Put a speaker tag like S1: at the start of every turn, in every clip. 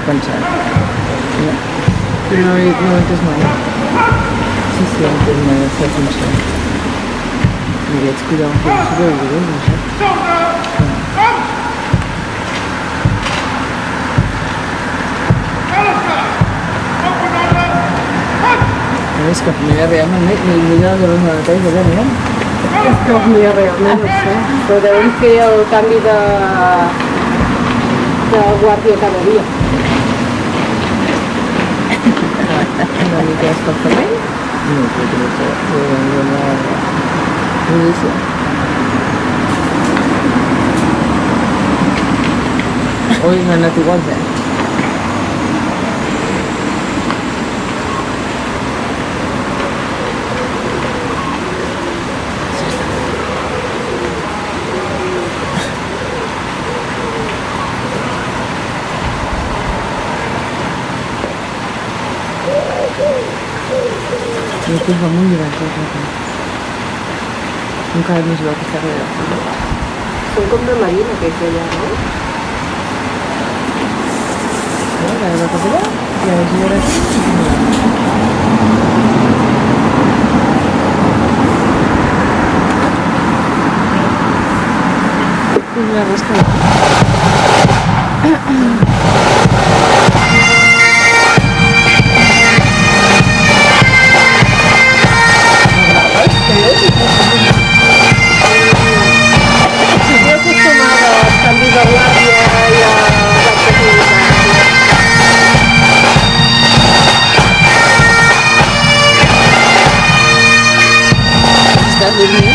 S1: pensat. No, no he entès mai. Sí, he entès mai, està sencer. I veig que allò que s'ho veu, no sé. És que mira, realment, mira de les manetes, mira.
S2: És que mira, realment, no sé. Però deuen fer el canvi de guàrdia cada dia.
S1: Una mica d'escalfament? No, crec que no sé. No sé. Oi, m'ha anat igual, Jo que fa molt lligat, encara més bo que està darrere.
S2: Són com de marina, aquests d'allà, no?
S1: A veure, la cosa allà, i ara gira aquí. I la rasca.
S2: Estic acostumada als canvis de guàrdia i a l'activitat.
S1: Estàs dormint?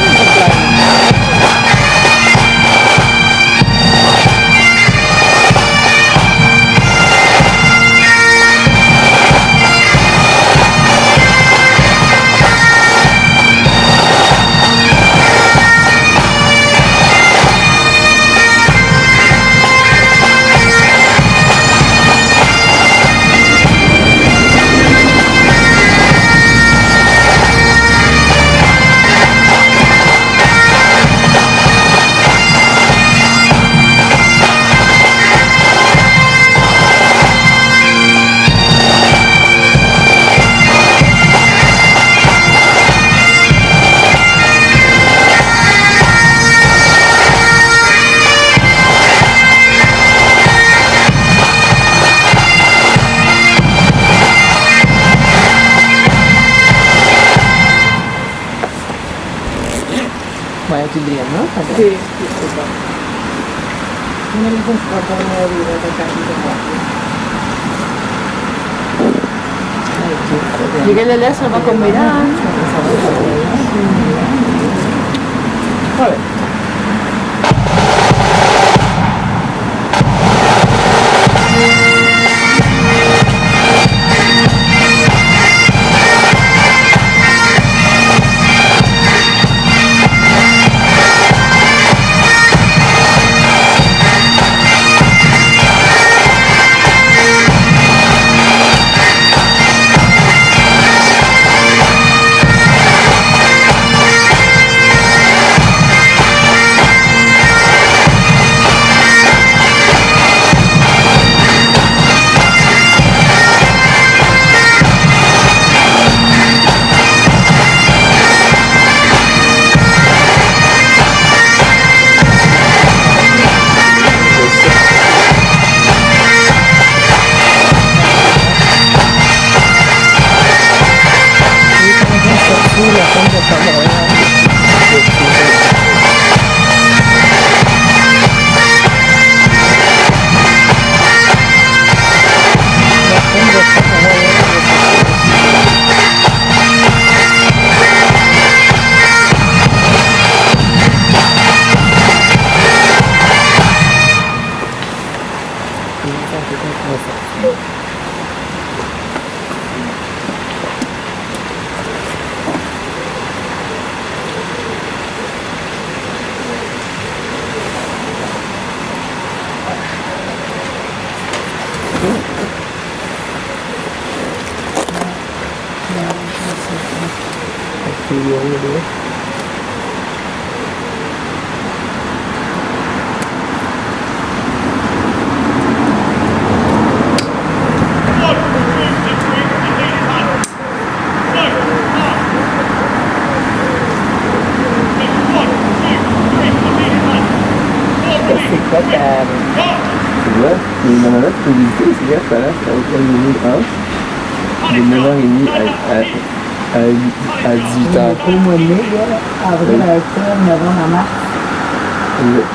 S1: Ja ho tindríem, no?
S2: Sí, super. No li conforta la meva vida de canvi de guàrdia.
S1: I aquell allà se'l va convidant. Molt bé.
S3: Video dulu. Tu vois, mais normalement, tu peux visiter les cigares palaces à Hôtel-Mini House de 9h30 à 18h.
S1: Au mois de mai, là, avril,
S3: Oui.
S1: octobre, novembre, mars.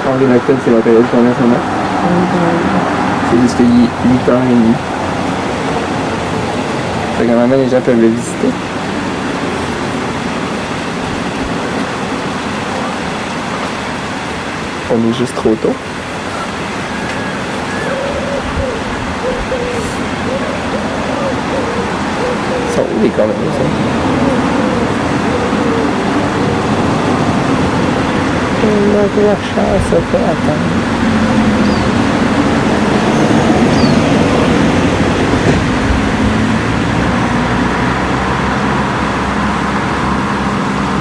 S3: Avril, octobre, c'est la période qu'on a en ce moment. C'est jusqu'à 8h30. Fait que normalement, les gens peuvent le visiter. On est juste trop tôt. Ils sont où les conventions? La chance, ça peut attendre.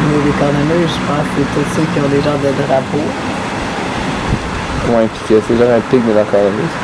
S1: Mais les cornemuses, je pense que c'est tous ceux qui ont des genres de drapeaux.
S3: Ouais, pis que c'est genre un pic de la cornemuse.